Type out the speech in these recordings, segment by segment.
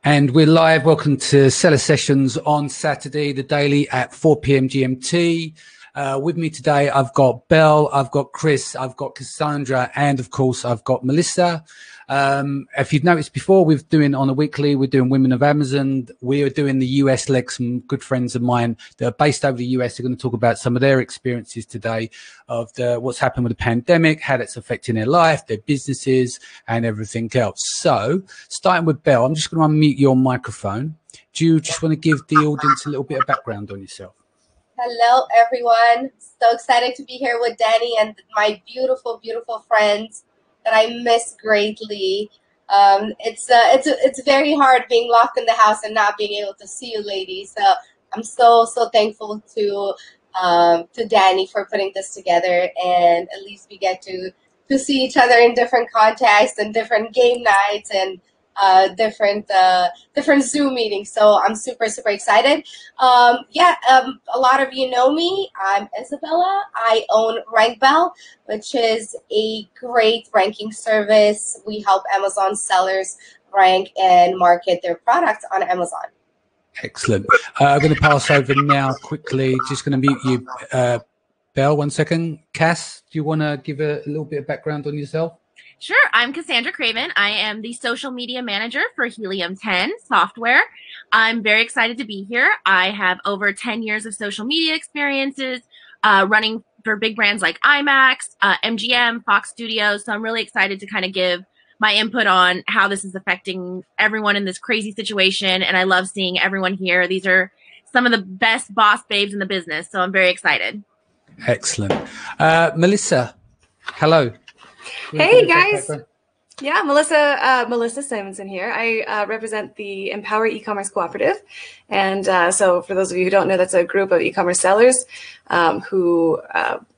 And we're live. Welcome to Seller Sessions on Saturday, the daily at 4 p.m. GMT. With me today, I've got Belle, I've got Chris, I've got Cassandra, and of course, I've got Melissa. If you've noticed before, we're doing on a weekly, we're doing Women of Amazon. We are doing the US leg. Some good friends of mine that are based over the US are going to talk about some of their experiences today of what's happened with the pandemic, how that's affecting their life, their businesses, and everything else. So, starting with Belle, I'm just going to unmute your microphone. Do you just want to give the audience a little bit of background on yourself? Hello, everyone. So excited to be here with Danny and my beautiful, beautiful friends that I miss greatly. It's very hard being locked in the house and not being able to see you ladies. So I'm so thankful to Danny for putting this together, and at least we get to see each other in different contexts and different game nights and different Zoom meetings. So I'm super excited. A lot of you know me. I'm Izabela. I own RankBell, which is a great ranking service. We help Amazon sellers rank and market their products on Amazon. Excellent. I'm going to pass over now quickly. Just going to mute you, Belle, 1 second. Cass, do you want to give a little bit of background on yourself? Sure. I'm Cassandra Craven. I am the social media manager for Helium 10 software. I'm very excited to be here. I have over 10 years of social media experiences running for big brands like IMAX, MGM, Fox Studios. So I'm really excited to kind of give my input on how this is affecting everyone in this crazy situation. And I love seeing everyone here. These are some of the best boss babes in the business. So I'm very excited. Excellent. Melissa, hello. Hey guys. Yeah, Melissa Simonson here. I represent the Empower E-commerce Cooperative. And so for those of you who don't know, that's a group of e-commerce sellers who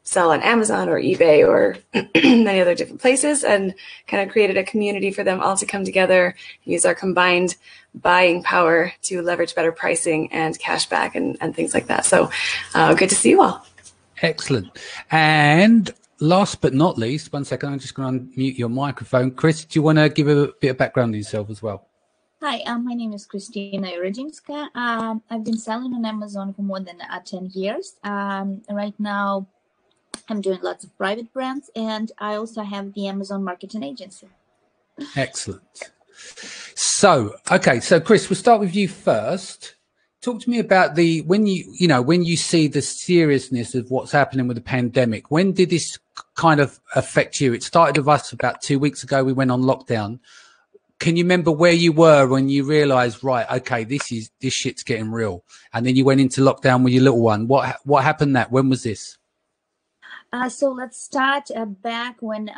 sell on Amazon or eBay or many other different places, and kind of created a community for them all to come together, use our combined buying power to leverage better pricing and cash back and things like that. So good to see you all. Excellent. And last but not least, 1 second, I'm just going to unmute your microphone. Chris, do you want to give a bit of background on yourself as well? Hi, my name is Krystsina Uradzimskaya. I've been selling on Amazon for more than 10 years. Right now, I'm doing lots of private brands, and I also have the Amazon marketing agency. Excellent. So, okay, so Chris, we'll start with you first. Talk to me about when you see the seriousness of what's happening with the pandemic. When did this kind of affect you? It started with us about 2 weeks ago. We went on lockdown. Can you remember where you were when you realized, right, okay, this shit's getting real? And then you went into lockdown with your little one. What happened when was this? So let's start back when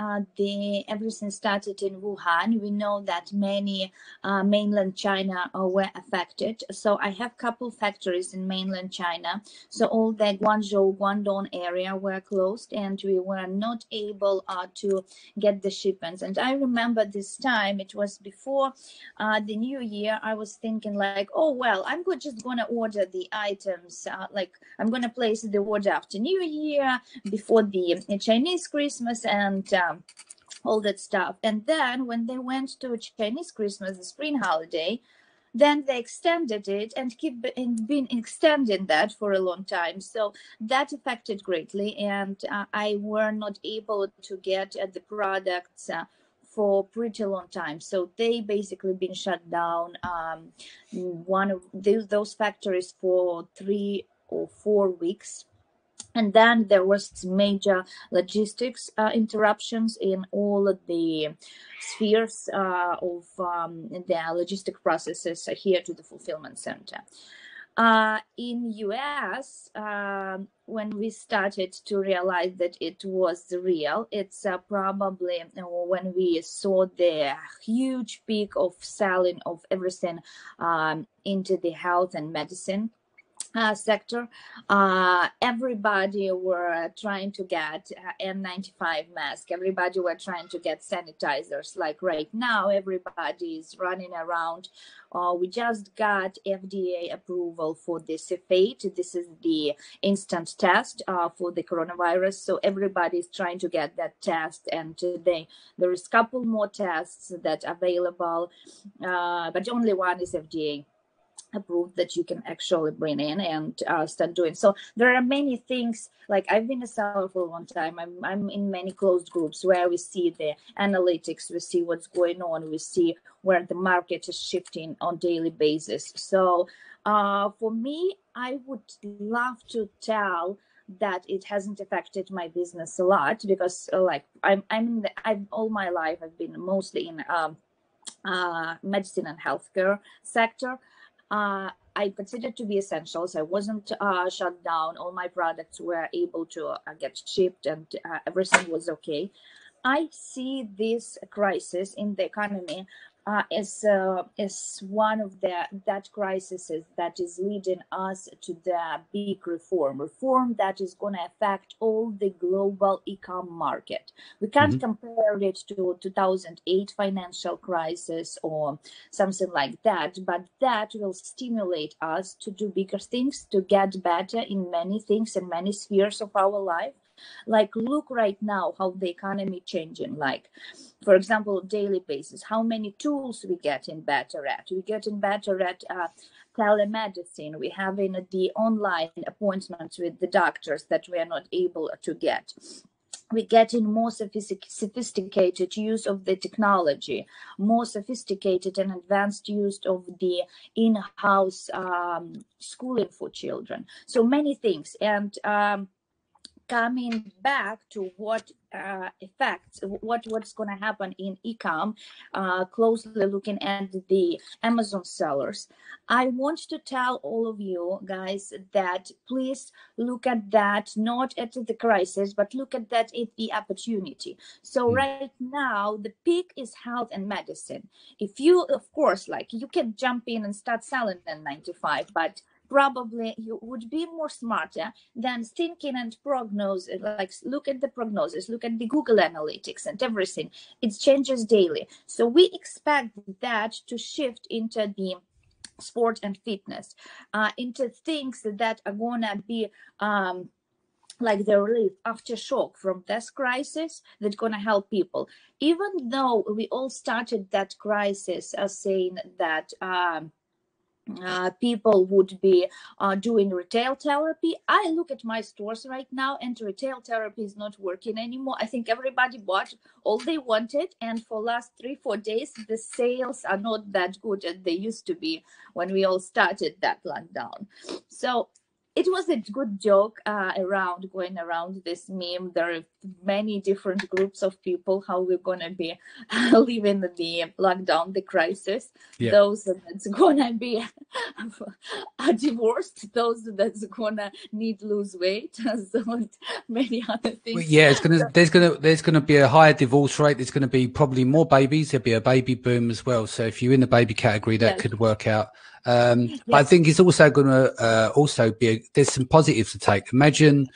everything started in Wuhan. We know that many mainland China were affected. So I have a couple factories in mainland China. So all the Guangzhou, Guangdong area were closed, and we were not able to get the shipments. And I remember this time, it was before the new year, I was thinking like, oh, well, I'm just going to order the items. I'm going to place the order after New Year, before the Chinese Christmas and all that stuff. And then when they went to Chinese Christmas, the spring holiday, then they extended it and been extending that for a long time. So that affected greatly, and I were not able to get the products for pretty long time. So they basically been shut down, one of those factories for 3 or 4 weeks. And then there was major logistics interruptions in all of the spheres of the logistic processes here to the fulfillment center. In US, when we started to realize that it was real, it's probably when we saw the huge peak of selling of everything into the health and medicine. sector, everybody were trying to get N95 mask. Everybody were trying to get sanitizers. Like right now, everybody is running around. We just got FDA approval for the C8. This is the instant test for the coronavirus. So everybody is trying to get that test. And today there is a couple more tests that are available, but only one is FDA approved that you can actually bring in and start doing. So there are many things. Like I've been a seller for a long time. I'm in many closed groups where we see the analytics, we see what's going on, we see where the market is shifting on daily basis. So for me, I would love to tell that it hasn't affected my business a lot, because like I'm all my life I've been mostly in medicine and healthcare sector. I considered to be essential, so I wasn't shut down. All my products were able to get shipped, and everything was okay. I see this crisis in the economy as one of that crises that is leading us to the big reform that is going to affect all the global e-com market. We can't compare it to 2008 financial crisis or something like that, but that will stimulate us to do bigger things, to get better in many things and many spheres of our life. Like look right now how the economy changing. Like, for example, daily basis, how many tools we getting better at. We getting better at telemedicine. We having the online appointments with the doctors that we are not able to get. We're getting more sophisticated use of the technology, more sophisticated and advanced use of the in-house schooling for children. So many things. And coming back to what effects, what's going to happen in e-com, closely looking at the Amazon sellers, I want to tell all of you guys that please look at that, not at the crisis, but look at that at the opportunity. So right now, the peak is health and medicine. If you, of course, like you can jump in and start selling N95, but probably you would be more smarter than thinking and prognose, like look at the prognosis, look at the Google Analytics and everything. It changes daily. So we expect that to shift into the sport and fitness, into things that are gonna be like the relief aftershock from this crisis that's gonna help people. Even though we all started that crisis saying that people would be doing retail therapy. I look at my stores right now and retail therapy is not working anymore. I think everybody bought all they wanted, and for last 3-4 days the sales are not that good as they used to be when we all started that lockdown. So it was a good joke going around this meme. There are many different groups of people how we're going to be living the lockdown, the crisis. Yeah. Those that's going to be divorced, those that's going to need lose weight, so many other things. Well, yeah, there's going to be a higher divorce rate. There's going to be probably more babies. There'll be a baby boom as well. So if you're in the baby category, that could work out. But I think it's also going to there's some positives to take. Imagine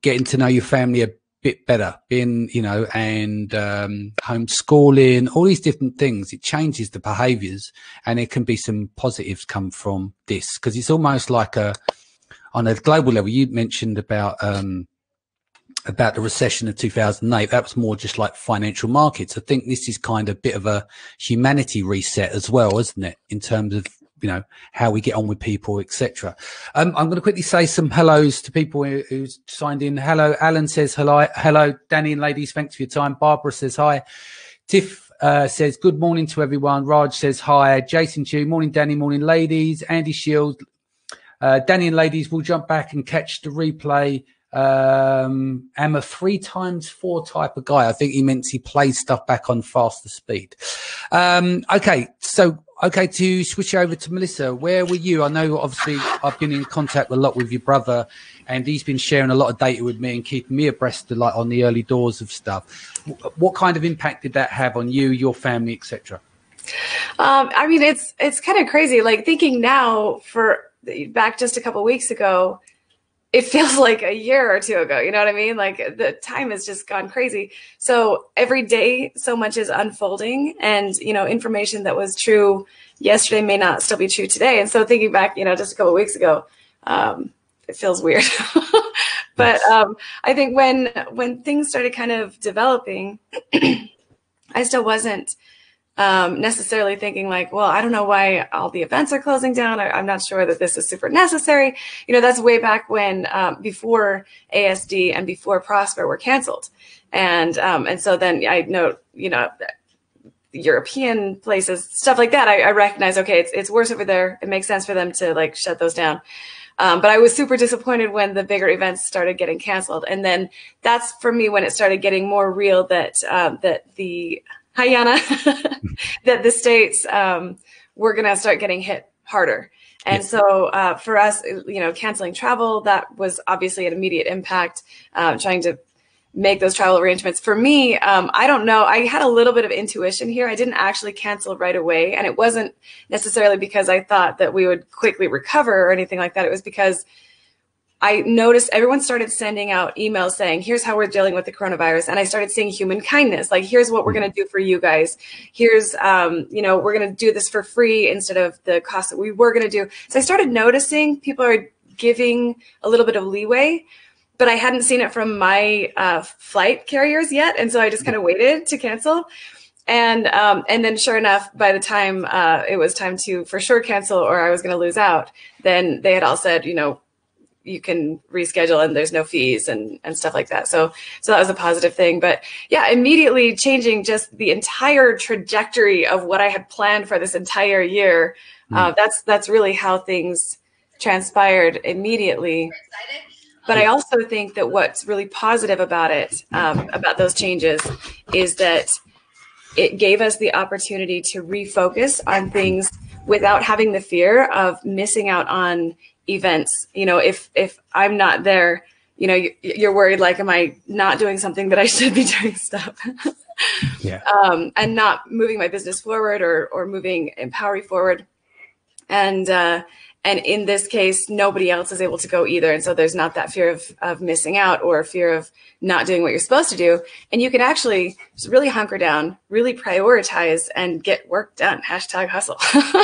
getting to know your family a bit better, being, and homeschooling, all these different things. It changes the behaviors, and there can be some positives come from this, because it's almost like on a global level. You mentioned about the recession of 2008. That was more just like financial markets. I think this is kind of a bit of a humanity reset as well, isn't it? In terms of, how we get on with people, etc. I'm going to quickly say some hellos to people who's signed in. Hello, Alan says hello, Danny and ladies, thanks for your time. Barbara says hi. Tiff says good morning to everyone. Raj says hi. Jason Chu, morning Danny, morning ladies. Andy Shield, Danny and ladies, we'll jump back and catch the replay. I'm a 3x4 type of guy. I think he meant he plays stuff back on faster speed. Okay, to switch over to Melissa, where were you? I know obviously I've been in contact a lot with your brother, and he's been sharing a lot of data with me and keeping me abreast of, like, on the early doors of stuff. What kind of impact did that have on you, your family, etc.? I mean, it's kind of crazy. Like thinking now, for back just a couple weeks ago, it feels like a year or two ago. You know what I mean? Like the time has just gone crazy. So every day, so much is unfolding, and, you know, information that was true yesterday may not still be true today. And so thinking back, you know, just a couple of weeks ago, it feels weird. But I think when things started kind of developing, I still wasn't necessarily thinking like, well, I don't know why all the events are closing down. I'm not sure that this is super necessary. You know, that's way back when, before ASD and before Prosper were canceled. And so then I know, you know, the European places, stuff like that, I recognize, okay, it's worse over there. It makes sense for them to like shut those down. But I was super disappointed when the bigger events started getting canceled. And then that's for me when it started getting more real that the that the states were going to start getting hit harder. And so for us, you know, canceling travel, that was obviously an immediate impact, trying to make those travel arrangements. For me, I don't know. I had a little bit of intuition here. I didn't actually cancel right away. And it wasn't necessarily because I thought that we would quickly recover or anything like that. It was because I noticed everyone started sending out emails saying, here's how we're dealing with the coronavirus. And I started seeing human kindness. Like, here's what we're going to do for you guys. Here's, you know, we're going to do this for free instead of the cost that we were going to do. So I started noticing people are giving a little bit of leeway, but I hadn't seen it from my flight carriers yet. And so I just kind of waited to cancel. And then sure enough, by the time it was time to for sure cancel or I was going to lose out, then they had all said, you know, you can reschedule and there's no fees and stuff like that. So that was a positive thing. But yeah, immediately changing just the entire trajectory of what I had planned for this entire year. That's really how things transpired immediately. But I also think that what's really positive about it, about those changes, is that it gave us the opportunity to refocus on things without having the fear of missing out on events. You know, if I'm not there, you know, you're worried, like, am I not doing something that I should be doing stuff? And not moving my business forward or moving Empowery forward. And in this case, nobody else is able to go either. And so there's not that fear of missing out or fear of not doing what you're supposed to do. And you can actually just really hunker down, really prioritize and get work done. #hustle.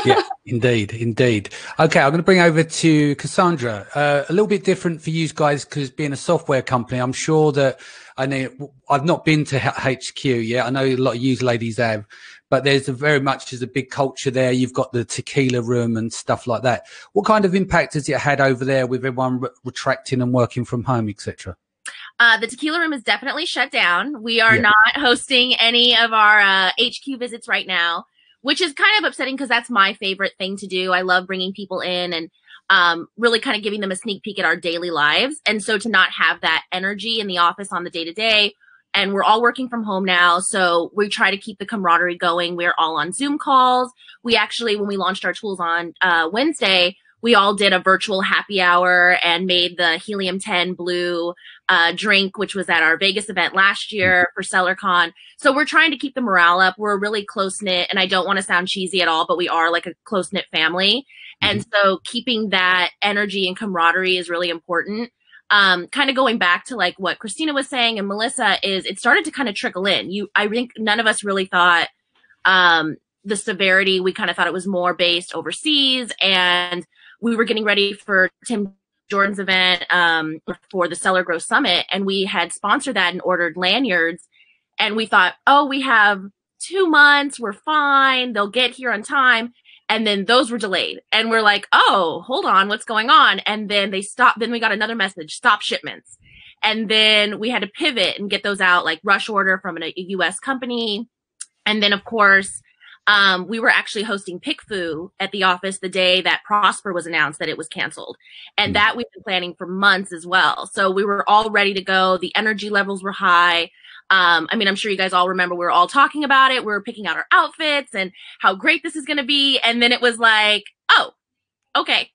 Yeah, indeed. Okay, I'm going to bring over to Cassandra. A little bit different for you guys because being a software company, I'm sure that I've not been to HQ yet. I know a lot of you ladies have. But there's very much a big culture there. You've got the tequila room and stuff like that. What kind of impact has it had over there with everyone retracting and working from home, etc.? The tequila room is definitely shut down. We are not hosting any of our HQ visits right now, which is kind of upsetting because that's my favorite thing to do. I love bringing people in and really kind of giving them a sneak peek at our daily lives. And so to not have that energy in the office on the day-to-day, and we're all working from home now, so we try to keep the camaraderie going. We're all on Zoom calls. We actually, when we launched our tools on Wednesday, we all did a virtual happy hour and made the Helium-10 blue drink, which was at our Vegas event last year for SellerCon. So we're trying to keep the morale up. We're really close-knit, and I don't want to sound cheesy at all, but we are like a close-knit family. And so keeping that energy and camaraderie is really important. Kind of going back to like what Krystsina was saying and Melissa is it started to kind of trickle in. I think none of us really thought the severity. We kind of thought it was more based overseas, and we were getting ready for Tim Jordan's event for the Seller Growth Summit, and we had sponsored that and ordered lanyards, and we thought, oh, we have 2 months, we're fine, they'll get here on time. And then those were delayed. And we're like, oh, hold on, what's going on? And then they stopped. Then we got another message, stop shipments. And then we had to pivot and get those out, like rush order from a US company. And then, of course, we were actually hosting PickFu at the office the day that Prosper was announced that it was canceled. And that we've been planning for months as well. So we were all ready to go. The energy levels were high. I mean, I'm sure you guys all remember we were all talking about it. We were picking out our outfits and how great this is going to be. And then it was like, oh, okay.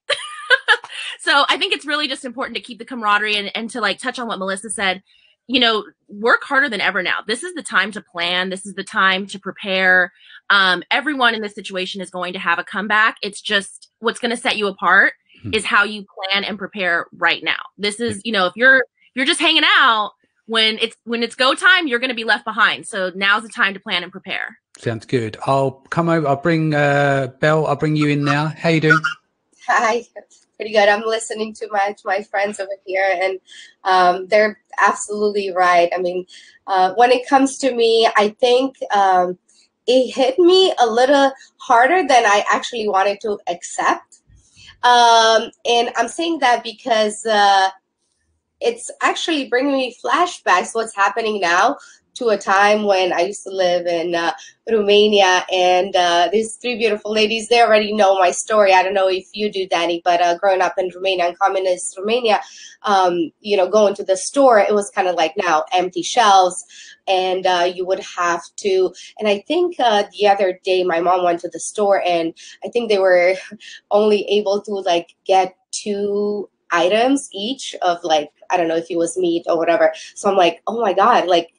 So I think it's really just important to keep the camaraderie and to like touch on what Melissa said, you know, work harder than ever now. This is the time to plan. This is the time to prepare. Everyone in this situation is going to have a comeback. It's just what's going to set you apart is how you plan and prepare right now. This is, you know, if you're just hanging out, when it's go time, you're going to be left behind. So now's the time to plan and prepare. Sounds good. I'll come over. I'll bring Belle. I'll bring you in now. How you doing? Hi, pretty good. I'm listening to my friends over here, and they're absolutely right. I mean, when it comes to me, I think it hit me a little harder than I actually wanted to accept. And I'm saying that because it's actually bringing me flashbacks, what's happening now, to a time when I used to live in Romania, and these three beautiful ladies, they already know my story. I don't know if you do, Danny, but growing up in Romania, in communist Romania, you know, going to the store, it was kind of like now empty shelves, and you would have to, and I think the other day my mom went to the store, and I think they were only able to like get 2 items each of, like, I don't know if it was meat or whatever. So I'm like, oh my God, like,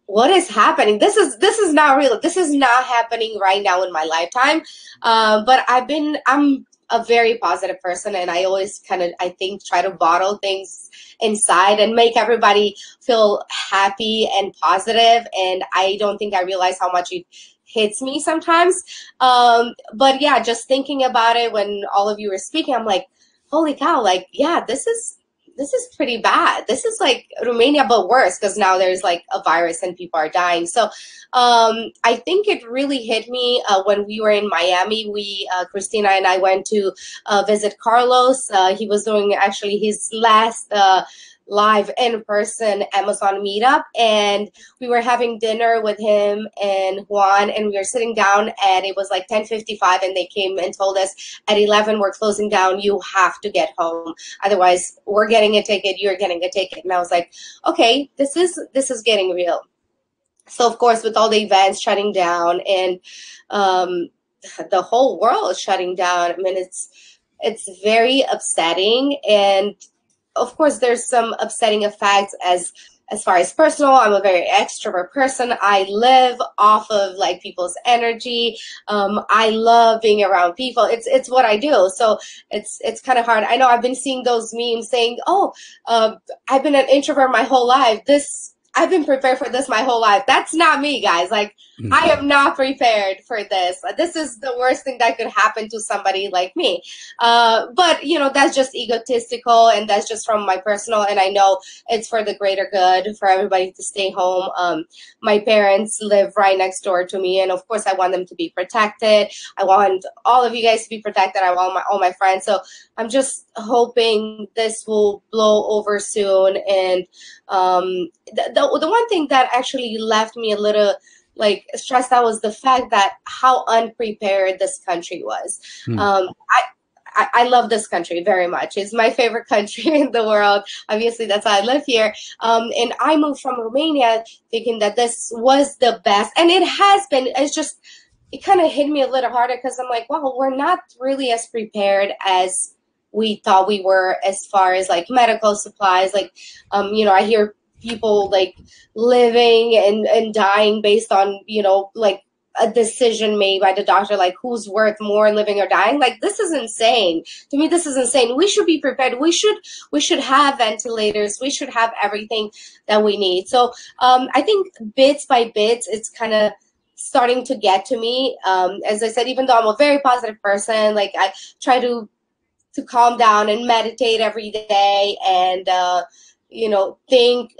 what is happening? This is not real. This is not happening right now in my lifetime. But I'm a very positive person, and I always kind of, I think, try to bottle things inside and make everybody feel happy and positive. And I don't think I realize how much it hits me sometimes. But yeah, just thinking about it when all of you were speaking, I'm like, holy cow, like, yeah, this is pretty bad. This is like Romania, but worse, because now there's like a virus and people are dying. So I think it really hit me when we were in Miami. Krystsina and I went to visit Carlos. He was doing actually his last live in-person Amazon meetup, and we were having dinner with him and Juan, and we were sitting down, and it was like 10:55, and they came and told us at 11 we're closing down, you have to get home, otherwise we're getting a ticket, you're getting a ticket. And I was like, okay, this is getting real. So of course, with all the events shutting down and the whole world is shutting down, I mean, it's very upsetting. And of course, there's some upsetting effects as far as personal. I'm a very extrovert person. I live off of like people's energy. I love being around people. It's what I do. So it's kind of hard. I know I've been seeing those memes saying, oh, I've been an introvert my whole life. I've been prepared for this my whole life. That's not me, guys. Like, I am not prepared for this. This is the worst thing that could happen to somebody like me. But, you know, that's just egotistical, and that's just from my personal, and I know it's for the greater good for everybody to stay home. My parents live right next door to me, and of course I want them to be protected. I want all of you guys to be protected. I want all my friends. So I'm just hoping this will blow over soon. And the one thing that actually left me a little like stressed out was the fact that how unprepared this country was. I love this country very much. It's my favorite country in the world. Obviously, that's why I live here. And I moved from Romania thinking that this was the best. And it has been. It's just, it kind of hit me a little harder because I'm like, wow, we're not really as prepared as we thought we were as far as like medical supplies. Like, you know, I hear people like living and dying based on, you know, like a decision made by the doctor, like who's worth more, living or dying. Like, this is insane. To me, this is insane. We should be prepared. We should have ventilators. We should have everything that we need. So I think bits by bits, it's kind of starting to get to me. As I said, even though I'm a very positive person, like I try to calm down and meditate every day, and you know, think,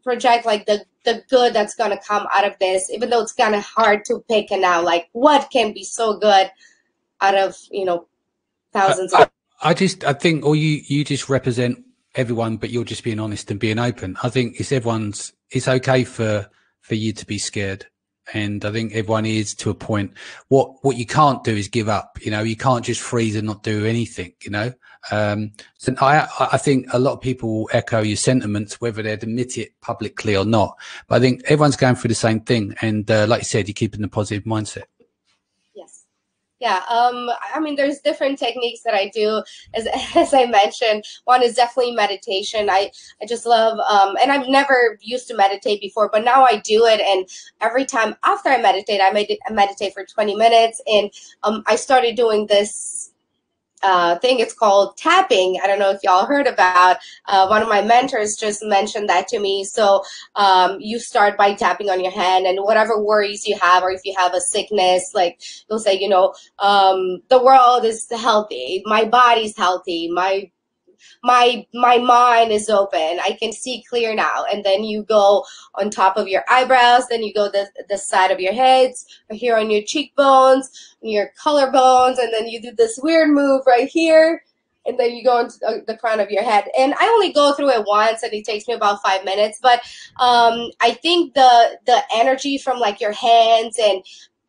project like the good that's going to come out of this, even though it's kind of hard to pick it now, like what can be so good out of, you know, thousands of. I think, or you just represent everyone, but you're just being honest and being open. I think it's okay for you to be scared. And I think everyone is to a point. What you can't do is give up. You know, you can't just freeze and not do anything, you know. So I think a lot of people will echo your sentiments, whether they'd admit it publicly or not. But I think everyone's going through the same thing. And like you said, you're keeping the positive mindset. Yes. Yeah. I mean, there's different techniques that I do, as I mentioned. One is definitely meditation. I just love, and I've never used to meditate before, but now I do it. And every time after I meditate, I meditate for 20 minutes. And I started doing this thing. It's called tapping. I don't know if y'all heard about. One of my mentors just mentioned that to me. So you start by tapping on your hand, and whatever worries you have, or if you have a sickness, like you'll say, the world is healthy, my body's healthy, my mind is open, I can see clear now. And then you go on top of your eyebrows, then you go the side of your heads, or here on your cheekbones, on your collarbones, and then you do this weird move right here, and then you go into the crown of your head. And I only go through it once, and it takes me about 5 minutes. But I think the energy from like your hands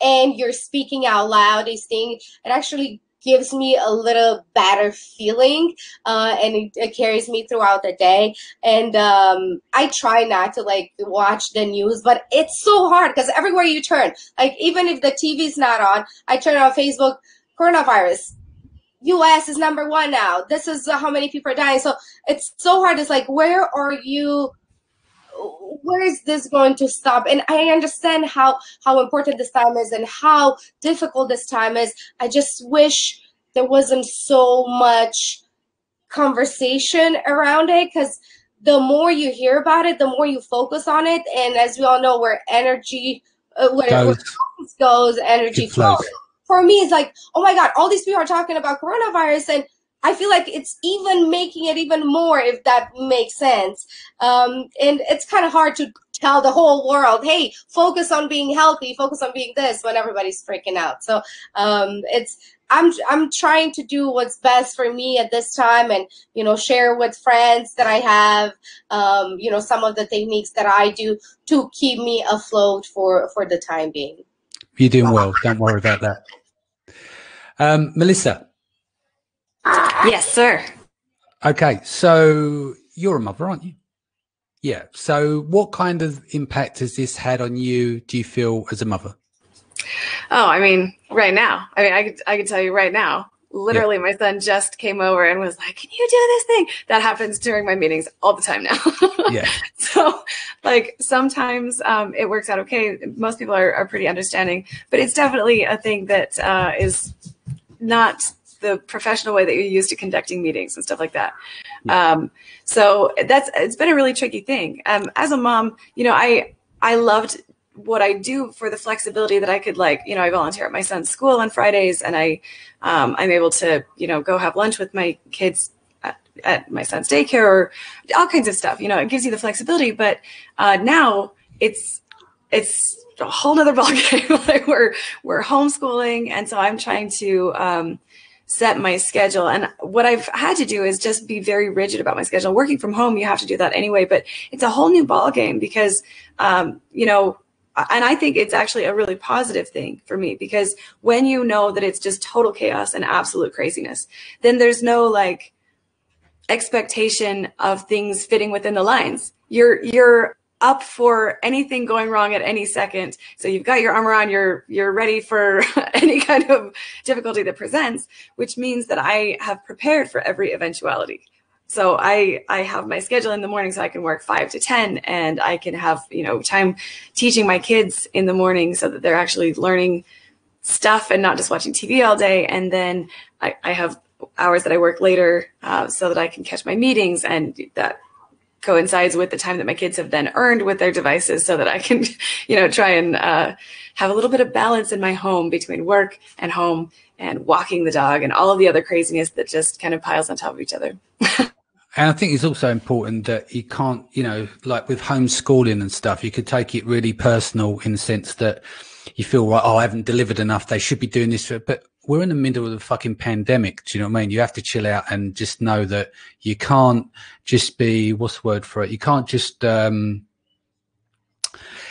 and you're speaking out loud, these things, it actually gives me a little better feeling, and it carries me throughout the day. And I try not to like watch the news, but it's so hard because everywhere you turn, like even if the TV's not on, I turn on Facebook, coronavirus, US is #1 now. This is how many people are dying. So it's so hard. It's like, where is this going to stop? And I understand how important this time is and how difficult this time is. I just wish there wasn't so much conversation around it, because the more you hear about it, the more you focus on it. And as we all know, where energy, where goes, energy flows. For me, it's like, oh my God, all these people are talking about coronavirus, and I feel like it's even making it even more, if that makes sense. And it's kind of hard to tell the whole world, hey, focus on being healthy, focus on being this, when everybody's freaking out. So I'm trying to do what's best for me at this time, and share with friends that I have some of the techniques that I do to keep me afloat for the time being. You're doing well. Don't worry about that. Melissa. Yes, sir. Okay, so you're a mother, aren't you? Yeah. So what kind of impact has this had on you, do you feel, as a mother? Oh, I mean, right now. I mean, I could tell you right now. Literally, yeah. My son just came over and was like, "Can you do this thing?" That happens during my meetings all the time now. Yeah. So, like, sometimes it works out okay. Most people are pretty understanding, but it's definitely a thing that is not the professional way that you're used to conducting meetings and stuff like that. Yeah. So it's been a really tricky thing. As a mom, I loved what I do for the flexibility that I could, like, I volunteer at my son's school on Fridays, and I'm able to, go have lunch with my kids at my son's daycare, or all kinds of stuff. It gives you the flexibility, but now it's a whole nother ballgame. Like we're homeschooling, and so I'm trying to set my schedule. And what I've had to do is just be very rigid about my schedule. Working from home, you have to do that anyway, but it's a whole new ballgame because, and I think it's actually a really positive thing for me, because when you know that it's just total chaos and absolute craziness, then there's no like expectation of things fitting within the lines. You're up for anything going wrong at any second. So you've got your armor on, you're ready for any kind of difficulty that presents, which means that I have prepared for every eventuality. So I have my schedule in the morning so I can work 5 to 10, and I can have, time teaching my kids in the morning so that they're actually learning stuff and not just watching TV all day. And then I have hours that I work later so that I can catch my meetings, and that coincides with the time that my kids have then earned with their devices, so that I can, try and have a little bit of balance in my home between work and home and walking the dog and all of the other craziness that just kind of piles on top of each other. And I think it's also important that you can't, like with homeschooling and stuff, you could take it really personal in the sense that you feel, right, I haven't delivered enough, they should be doing this. But we're in the middle of the fucking pandemic. Do you know what I mean? You have to chill out and just know that you can't just be, what's the word for it? You can't just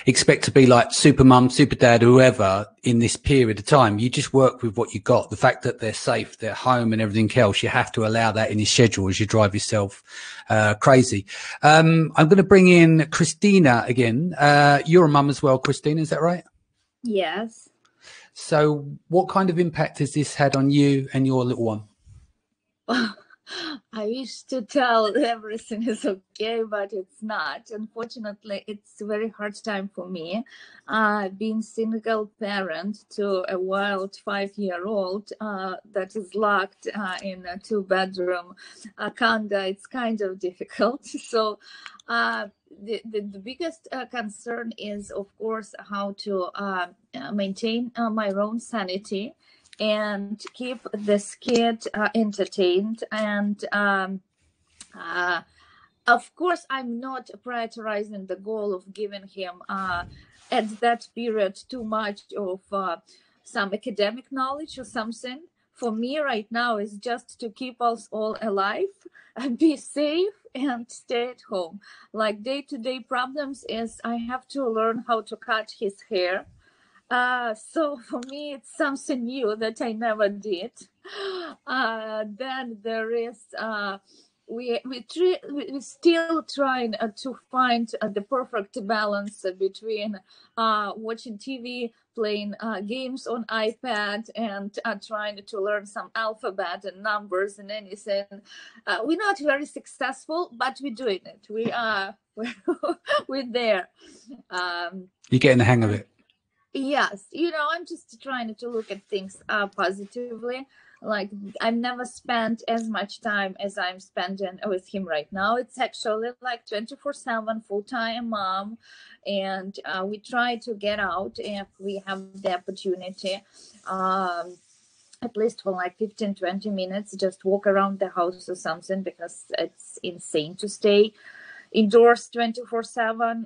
expect to be like super mum, super dad, whoever in this period of time. You just work with what you got. The fact that they're safe, they're home and everything else, you have to allow that in your schedule as you drive yourself crazy. I'm going to bring in Krystsina again. You're a mum as well, Krystsina, is that right? Yes. So what kind of impact has this had on you and your little one? I wish to tell everything is okay, but it's not. Unfortunately, it's a very hard time for me. Being single parent to a wild 5-year-old that is locked in a 2-bedroom condo, it's kind of difficult. So the biggest concern is, of course, how to maintain my own sanity and keep this kid entertained. And of course, I'm not prioritizing the goal of giving him at that period too much of some academic knowledge or something. For me right now is just to keep us all alive and be safe and stay at home. Like day-to-day problems is I have to learn how to cut his hair. So for me, it's something new that I never did. Then there is we're still trying to find the perfect balance between watching TV, playing games on iPad, and trying to learn some alphabet and numbers and anything. We're not very successful, but we're doing it. We're there. You're getting the hang of it. Yes, I'm just trying to look at things positively. Like, I've never spent as much time as I'm spending with him right now. It's actually like 24/7 full-time mom, and we try to get out if we have the opportunity, at least for like 15-20 minutes, just walk around the house or something, because it's insane to stay indoors 24/7.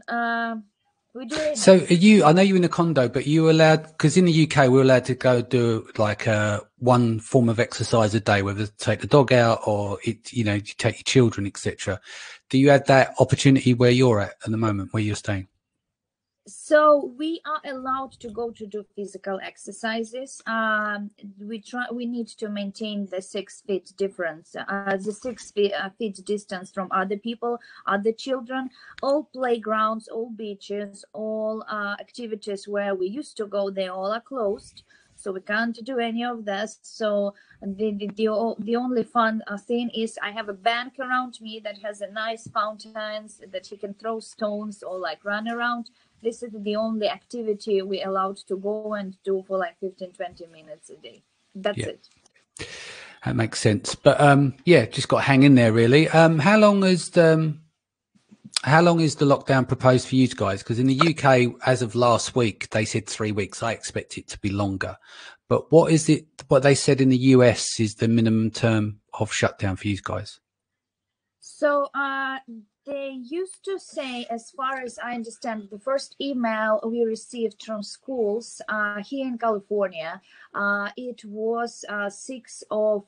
So I know you're in a condo, but you allowed, because in the UK we're allowed to go do like one form of exercise a day, whether to take the dog out or you take your children, etc. Do you have that opportunity where you're at the moment, where you're staying? So we are allowed to go to do physical exercises. We need to maintain the 6 feet difference, the 6 feet distance from other people, other children. All playgrounds, all beaches, all activities where we used to go, they all are closed. So we can't do any of this. So the only fun thing is I have a bank around me that has a nice fountains that he can throw stones or like run around. This is the only activity we're allowed to go and do for like 15-20 minutes a day. That's it. That makes sense. But just got to hang in there, really. How long is the lockdown proposed for you guys? Because in the UK, as of last week, they said 3 weeks. I expect it to be longer. But what they said in the US is the minimum term of shutdown for you guys? So they used to say, as far as I understand, the first email we received from schools here in California, it was 6th of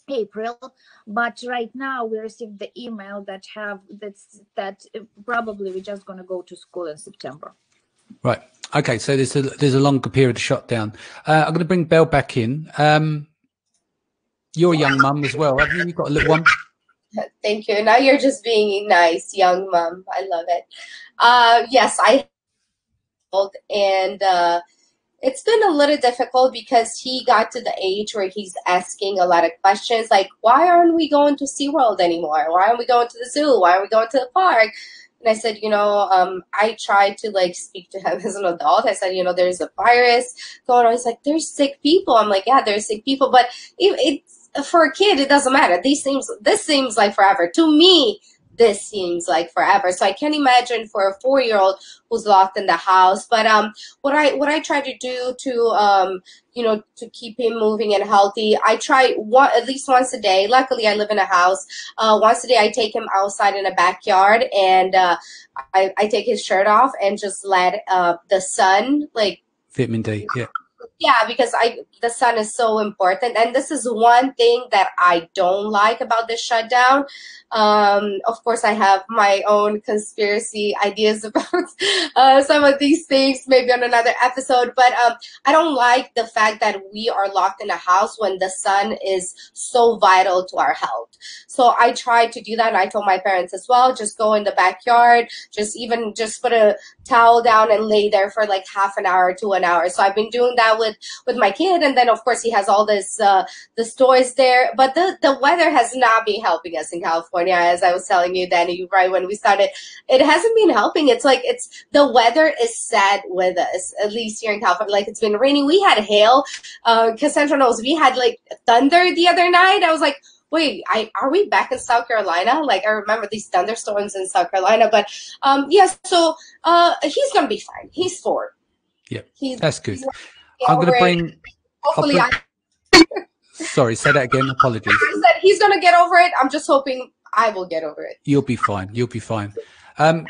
April, but right now we received the email that probably we're just going to go to school in September. Right. Okay. So there's a longer period of shutdown. I'm going to bring Belle back in. You're a young mum as well, haven't you? You've got a little one. Thank you. Now you're just being nice, young mom. I love it. Yes, and it's been a little difficult because he got to the age where he's asking a lot of questions, like, why aren't we going to SeaWorld anymore? Why aren't we going to the zoo? Why aren't we going to the park? And I said, I tried to like speak to him as an adult. I said, there's a virus going on. He's like, there's sick people. I'm like, yeah, there's sick people. But it's for a kid, it doesn't matter. This seems like forever. To me, this seems like forever. So I can't imagine for a 4-year-old who's locked in the house. But what I try to do to to keep him moving and healthy, I try at least once a day. Luckily, I live in a house. Once a day, I take him outside in a backyard, and I take his shirt off and just let the sun, like vitamin D, yeah. Yeah, because the sun is so important. And this is one thing that I don't like about this shutdown. Of course, I have my own conspiracy ideas about some of these things, maybe on another episode. But I don't like the fact that we are locked in a house when the sun is so vital to our health. So I tried to do that. And I told my parents as well, just go in the backyard, just put a towel down and lay there for like half an hour to an hour. So I've been doing that with with my kid. And then of course he has all this the stores there. But the weather has not been helping us in California, as I was telling you, Danny, right when we started. It hasn't been helping. It's like the weather is sad with us, at least here in California. Like, it's been raining. We had hail. Cassandra knows we had like thunder the other night. I was like, wait, are we back in South Carolina? Like, I remember these thunderstorms in South Carolina. But yes, so he's gonna be fine. He's 4. Yeah, that's good. I'm gonna bring. Hopefully, Sorry, say that again. Apologies. I said he's gonna get over it. I'm just hoping I will get over it. You'll be fine. You'll be fine.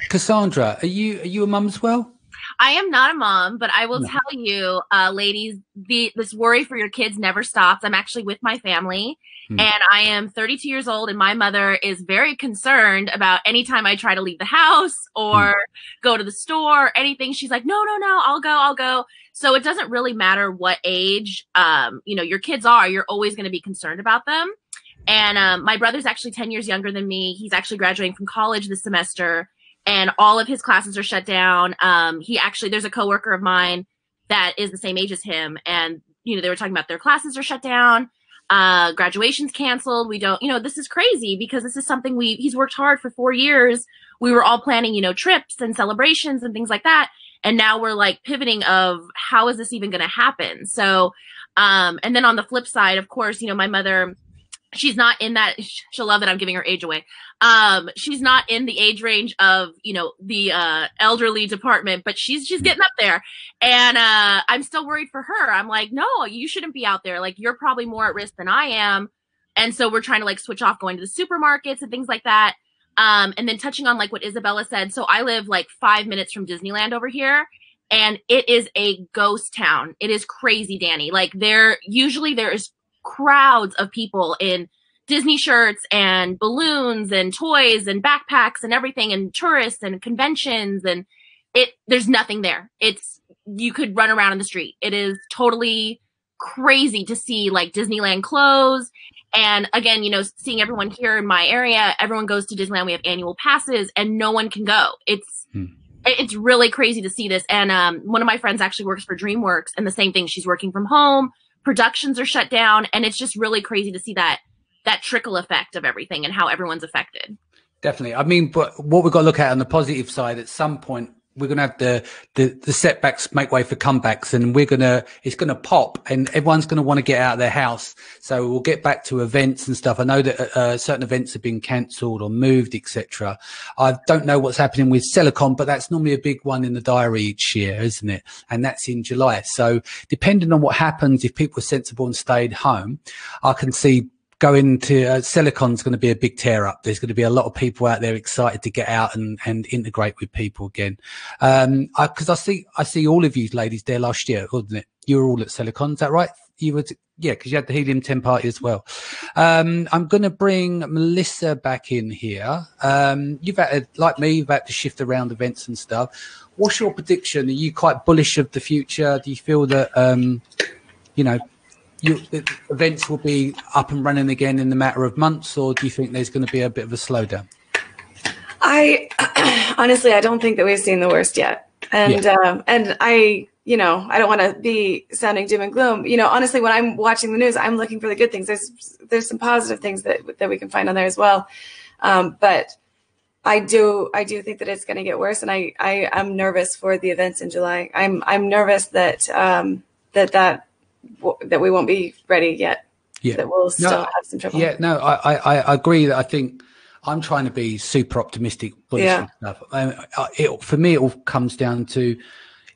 Cassandra, are you a mum as well? I am not a mom, but I will tell you, ladies, this worry for your kids never stops. I'm actually with my family, and I am 32 years old, and my mother is very concerned about anytime I try to leave the house or go to the store, anything. She's like, no, I'll go. So it doesn't really matter what age, your kids are, you're always going to be concerned about them. And my brother's actually 10 years younger than me. He's actually graduating from college this semester, and all of his classes are shut down. There's a coworker of mine that is the same age as him, and they were talking about their classes are shut down, graduation's canceled. We don't, this is crazy because this is something he's worked hard for 4 years. We were all planning, trips and celebrations and things like that, and now we're like pivoting of how is this even going to happen? So, and then on the flip side, of course, my mother. She's not in that. She'll love that I'm giving her age away. She's not in the age range of, the elderly department, but she's getting up there. And I'm still worried for her. I'm like, no, you shouldn't be out there. Like, you're probably more at risk than I am. And so we're trying to like switch off going to the supermarkets and things like that. And then touching on like what Izabela said. So I live like 5 minutes from Disneyland over here, and it is a ghost town. It is crazy, Danny. Like, there is crowds of people in Disney shirts and balloons and toys and backpacks and everything, and tourists and conventions, and there's nothing there. You could run around in the street. It is totally crazy to see like Disneyland close. And again, seeing everyone here in my area, everyone goes to Disneyland. We have annual passes and no one can go. It's really crazy to see this. And one of my friends actually works for DreamWorks, and the same thing. She's working from home. Productions are shut down, and it's just really crazy to see that trickle effect of everything and how everyone's affected. Definitely. I mean, but what we've got to look at on the positive side, at some point, we're going to have the setbacks make way for comebacks, and it's going to pop, and everyone's going to want to get out of their house. So we'll get back to events and stuff. I know that certain events have been cancelled or moved, etc. I don't know what's happening with Celicon, but that's normally a big one in the diary each year, isn't it? And that's in July. So depending on what happens, if people are sensible and stayed home, I can see going to Celicon's going to be a big tear up. There's going to be a lot of people out there excited to get out and integrate with people again. Because I see all of you ladies there last year, wasn't it? You were all at Celicon, is that right? You were, yeah, because you had the Helium 10 party as well. I'm going to bring Melissa back in here. You've had, like me, you've had to shift around events and stuff. What's your prediction? Are you quite bullish of the future? Do you feel that, the events will be up and running again in the matter of months, or do you think there's going to be a bit of a slowdown? I honestly, I don't think that we've seen the worst yet. And I don't want to be sounding doom and gloom. Honestly, when I'm watching the news, I'm looking for the good things. There's some positive things that we can find on there as well. But I do think that it's going to get worse, and I am nervous for the events in July. I'm nervous that we won't be ready yet. Yeah. That we'll still have some trouble. Yeah, no, I agree that I think I'm trying to be super optimistic, bullish and stuff. For me, it all comes down to,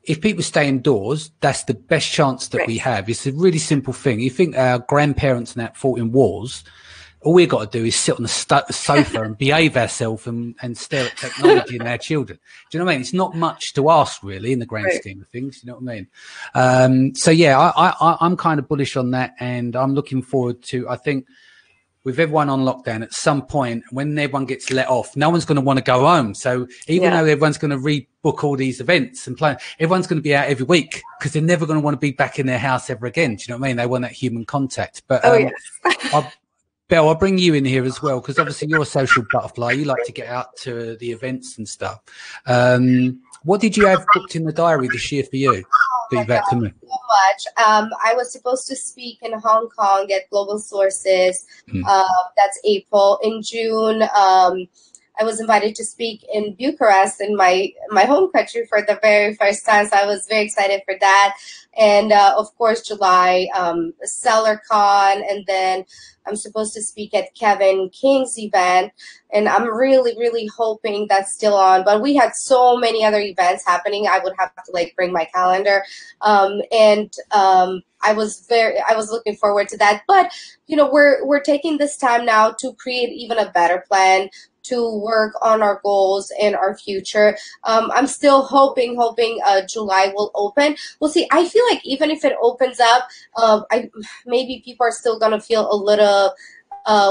if people stay indoors, that's the best chance that we have. It's a really simple thing. You think our grandparents and that fought in wars, all we've got to do is sit on the sofa and behave ourselves and stare at technology and our children. Do you know what I mean? It's not much to ask, really, in the grand scheme of things. You know what I mean? So, yeah, I'm kind of bullish on that, and I'm looking forward to, I think, with everyone on lockdown, at some point, when everyone gets let off, no one's going to want to go home. So even though everyone's going to rebook all these events and plan, everyone's going to be out every week because they're never going to want to be back in their house ever again. Do you know what I mean? They want that human contact. But Belle, I'll bring you in here as well, because obviously you're a social butterfly. You like to get out to the events and stuff. What did you have booked in the diary this year for you? feedback to me. So much. I was supposed to speak in Hong Kong at Global Sources. That's April. In June, I was invited to speak in Bucharest, in my home country, for the very first time. So I was very excited for that. And of course, July, SellerCon, and then I'm supposed to speak at Kevin King's event. And I'm really, really hoping that's still on. But we had so many other events happening. I would have to like bring my calendar. I was looking forward to that. But you know, we're taking this time now to create even a better plan, to work on our goals and our future. I'm still hoping July will open. We'll see. I feel like even if it opens up, maybe people are still gonna feel a little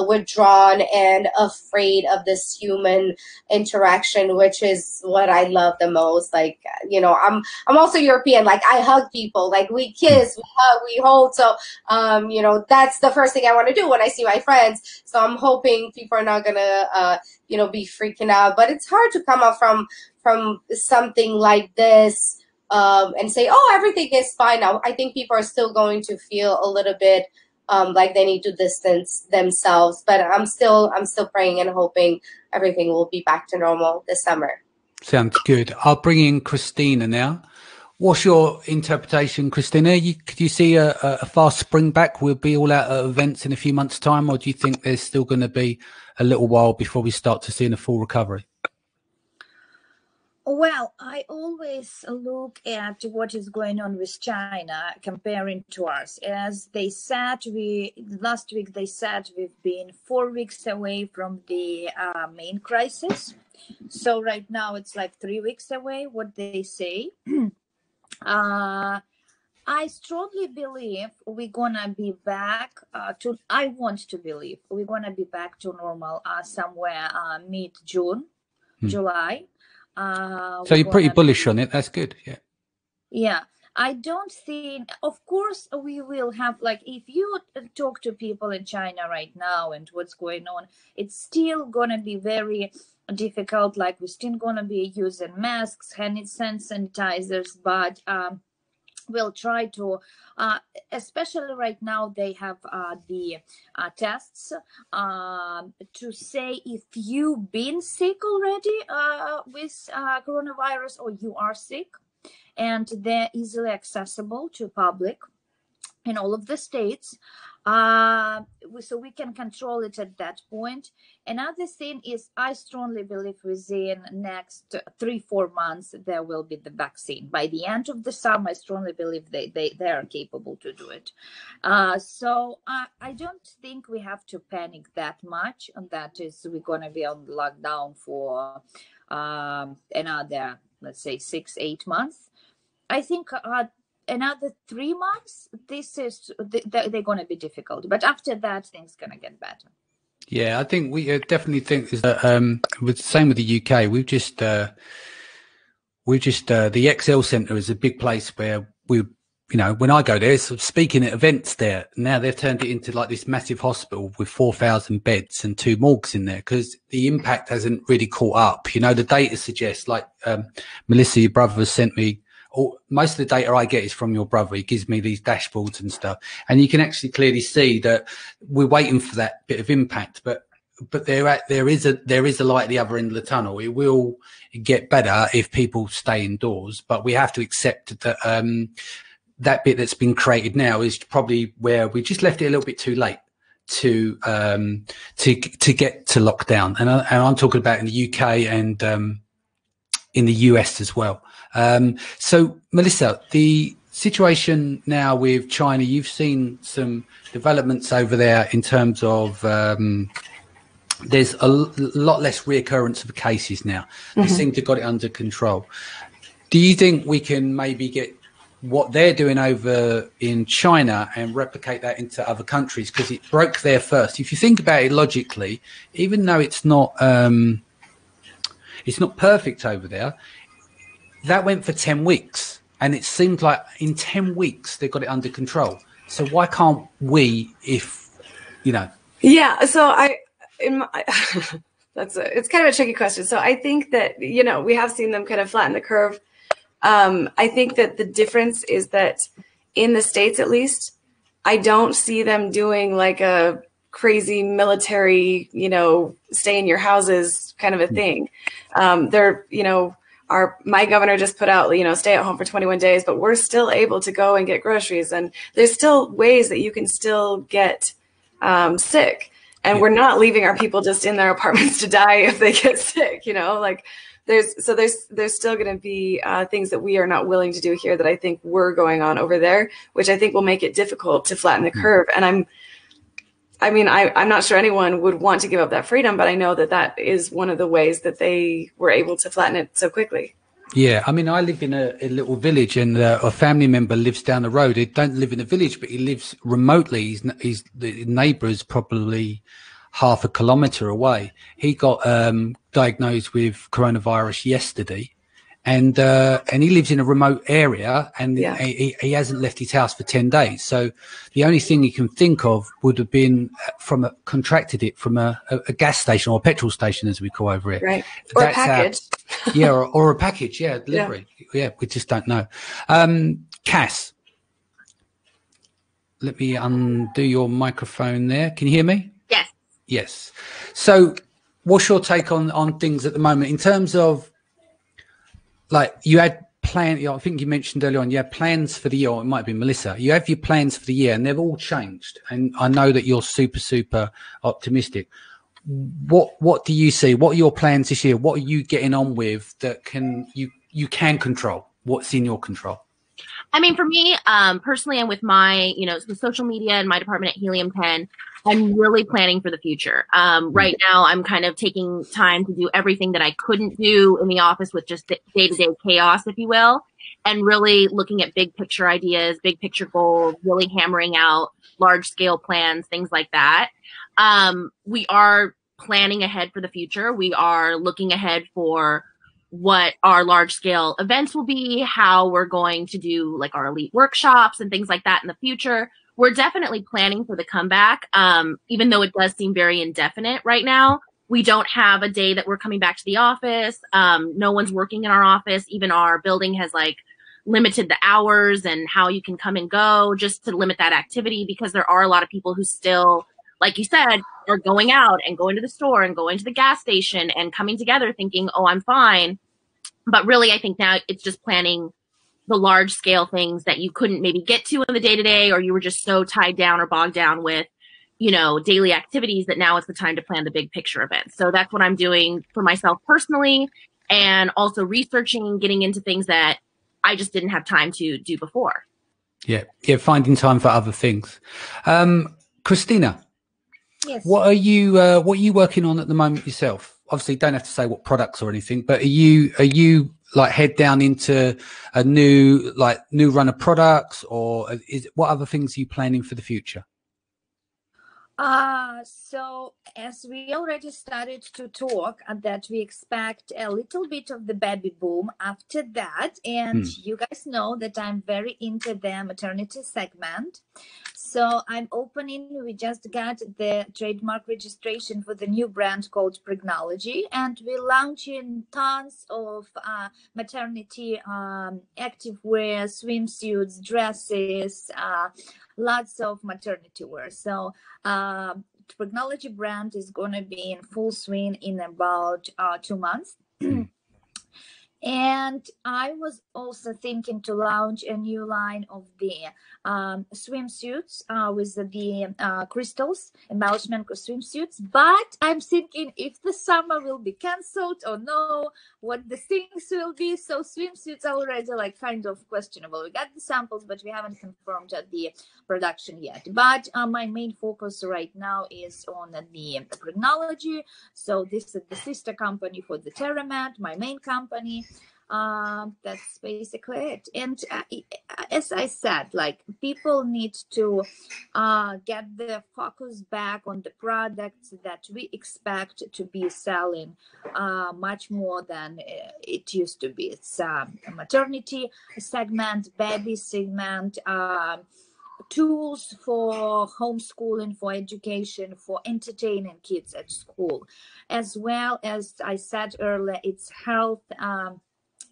withdrawn and afraid of this human interaction, which is what I love the most. Like, you know, I'm also European. Like, I hug people. Like, we kiss, we hug, we hold. So, you know, that's the first thing I want to do when I see my friends. So I'm hoping people are not gonna, you know, be freaking out. But it's hard to come up from something like this and say, oh, everything is fine now. I think people are still going to feel a little bit like they need to distance themselves, but I'm still praying and hoping everything will be back to normal this summer. Sounds good. I'll bring in Krystsina now. What's your interpretation, Krystsina? Could you see a fast spring back? We'll be all out at events in a few months' time, or do you think there's still going to be a little while before we start to see a full recovery? Well, I always look at what is going on with China comparing to us. As they said, last week they said we've been 4 weeks away from the main crisis. So right now it's like 3 weeks away, what they say. I strongly believe we're gonna be back I want to believe we're gonna be back to normal somewhere mid-June, July. So you're pretty bullish on it. That's good. Yeah. I don't think, of course, we will have, like, if you talk to people in China right now and what's going on, it's still going to be very difficult. Like, we're still going to be using masks, hand sanitizers, but we'll try to, especially right now, they have the tests to say if you've been sick already with coronavirus or you are sick, and they're easily accessible to public in all of the states. So we can control it at that point. Another thing is, I strongly believe within next 3-4 months there will be the vaccine. By the end of the summer, I strongly believe they are capable to do it. So I don't think we have to panic that much. And that is, we're going to be on lockdown for another, let's say, 6-8 months. I think another 3 months, they're going to be difficult. But after that, things going to get better. Yeah, I think we definitely think is that with the same with the UK, we've just the XL Centre is a big place where we, you know, when I go there, it's speaking at events there. Now they've turned it into like this massive hospital with 4,000 beds and 2 morgues in there because the impact hasn't really caught up. You know, the data suggests, like Melissa, your brother, has sent me. Most of the data I get is from your brother. He gives me these dashboards and stuff, and you can actually clearly see that we're waiting for that bit of impact. But there is a light at the other end of the tunnel. It will get better if people stay indoors, but we have to accept that that bit that's been created now is probably where we just left it a little bit too late to get to lockdown. And I'm talking about in the UK and in the US as well. So Melissa, the situation now with China, you've seen some developments over there in terms of there's a lot less reoccurrence of cases now. They seem to have got it under control. Do you think we can maybe get what they're doing over in China and replicate that into other countries? Because it broke there first. If you think about it logically, even though it's not perfect over there, that went for 10 weeks, and it seemed like in 10 weeks they got it under control. So why can't we, if, you know? Yeah, so it's kind of a tricky question. So I think that, you know, we have seen them kind of flatten the curve I think that the difference is that in the States, at least, I don't see them doing like a crazy military, stay in your houses kind of a thing. They're, my governor just put out, stay at home for 21 days, but we're still able to go and get groceries. And there's still ways that you can still get sick. And we're not leaving our people just in their apartments to die if they get sick, there's still going to be things that we are not willing to do here that I think we're going on over there, which I think will make it difficult to flatten the curve. And I'm not sure anyone would want to give up that freedom, but I know that is one of the ways that they were able to flatten it so quickly. Yeah, I live in a little village, and a family member lives down the road. He don't live in a village, but he lives remotely. The neighbour is probably half a kilometre away. He got diagnosed with coronavirus yesterday, and he lives in a remote area, and he hasn't left his house for 10 days. So the only thing he can think of would have been contracted it from a gas station or a petrol station, as we call over here. Right. Or a package. Or a package. Yeah. Delivery. Yeah. We just don't know. Cass, let me undo your microphone there. Can you hear me? Yes. Yes. So what's your take on things at the moment in terms of, like, you had plans, I think you mentioned earlier on, you had plans for the year, or it might be Melissa, you have your plans for the year and they've all changed. And I know that you're super, super optimistic. What do you see? What are your plans this year? What are you getting on with that you can control? What's in your control? For me, personally, and with my, with social media and my department at Helium 10, I'm really planning for the future. Right now, I'm kind of taking time to do everything that I couldn't do in the office with just day-to-day chaos, if you will, and really looking at big picture ideas, big picture goals, really hammering out large-scale plans, things like that. We are planning ahead for the future. We are looking ahead for what our large scale events will be, how we're going to do like our elite workshops and things like that in the future. We're definitely planning for the comeback. Even though it does seem very indefinite right now, we don't have a day that we're coming back to the office. No one's working in our office. Even our building has limited the hours and how you can come and go, just to limit that activity, because there are a lot of people who still, like you said, are going out and going to the store and going to the gas station and coming together thinking, oh, I'm fine. But really, I think now it's just planning the large scale things that you couldn't maybe get to in the day to day, or you were just so tied down or bogged down with, daily activities, that now it's the time to plan the big picture events. So that's what I'm doing for myself personally, and also researching and getting into things that I just didn't have time to do before. Yeah. Finding time for other things. Krystsina. Yes. What are you working on at the moment yourself? Obviously, don't have to say what products or anything, but are you like head down into a new run of products, or what other things are you planning for the future? So as we already started to talk, that we expect a little bit of the baby boom after that. And you guys know that I'm very into the maternity segment. So we just got the trademark registration for the new brand called Pregnology, and we're launching tons of maternity activewear, swimsuits, dresses, lots of maternity wear. So Pregnology brand is going to be in full swing in about 2 months. And I was also thinking to launch a new line of the swimsuits with the crystals, embellishment swimsuits. But I'm thinking if the summer will be cancelled or no, what the things will be. So swimsuits are already kind of questionable. We got the samples, but we haven't confirmed the production yet. But my main focus right now is on the Pregnology. So this is the sister company for the TerraMat, my main company. That's basically it. And as I said, people need to get their focus back on the products that we expect to be selling much more than it used to be. It's a maternity segment, baby segment, tools for homeschooling, for education, for entertaining kids at school, as well as I said earlier, it's health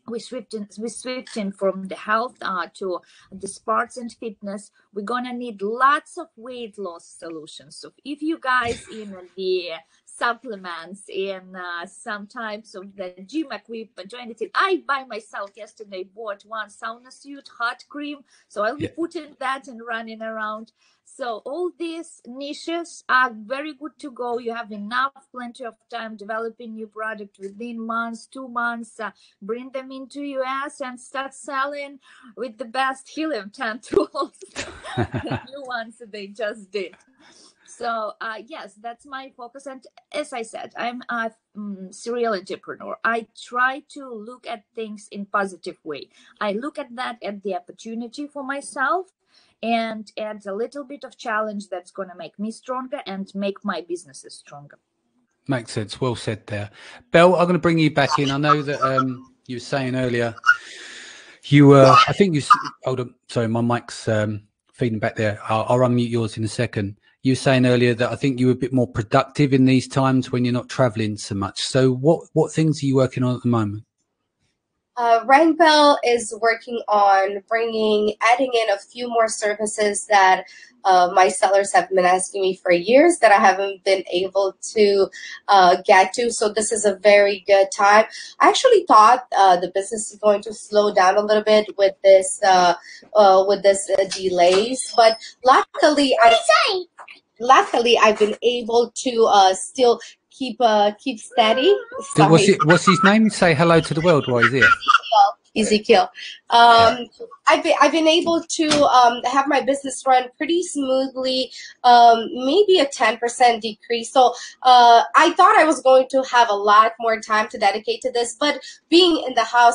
we switching from the health to the sports and fitness. We're gonna need lots of weight loss solutions. So if you guys in the supplements, in some types of the gym equipment or anything, I by myself yesterday bought one sauna suit, hot cream, so I'll be putting that and running around. So all these niches are very good to go. You have plenty of time developing new product within months, 2 months, bring them into US and start selling with the best Helium-10 tools, the new ones that they just did. So yes, that's my focus. And as I said, I'm a serial entrepreneur. I try to look at things in positive way. I look at that at the opportunity for myself, and add a little bit of challenge that's going to make me stronger and make my businesses stronger. Makes sense. Well said there. Belle, I'm going to bring you back in. I know that you were saying earlier, you were, I think you, hold on, sorry, my mic's feeding back there. I'll unmute yours in a second. You were saying earlier that I think you were a bit more productive in these times when you're not traveling so much. So what things are you working on at the moment? Rankbell is working on adding in a few more services that my sellers have been asking me for years that I haven't been able to get to. So this is a very good time. I actually thought the business is going to slow down a little bit with this delays, but luckily I've been able to still keep steady. Sorry. What's his name? Say hello to the world while he's here. Ezekiel. I've been able to have my business run pretty smoothly, maybe a 10% decrease. So I thought I was going to have a lot more time to dedicate to this, but being in the house,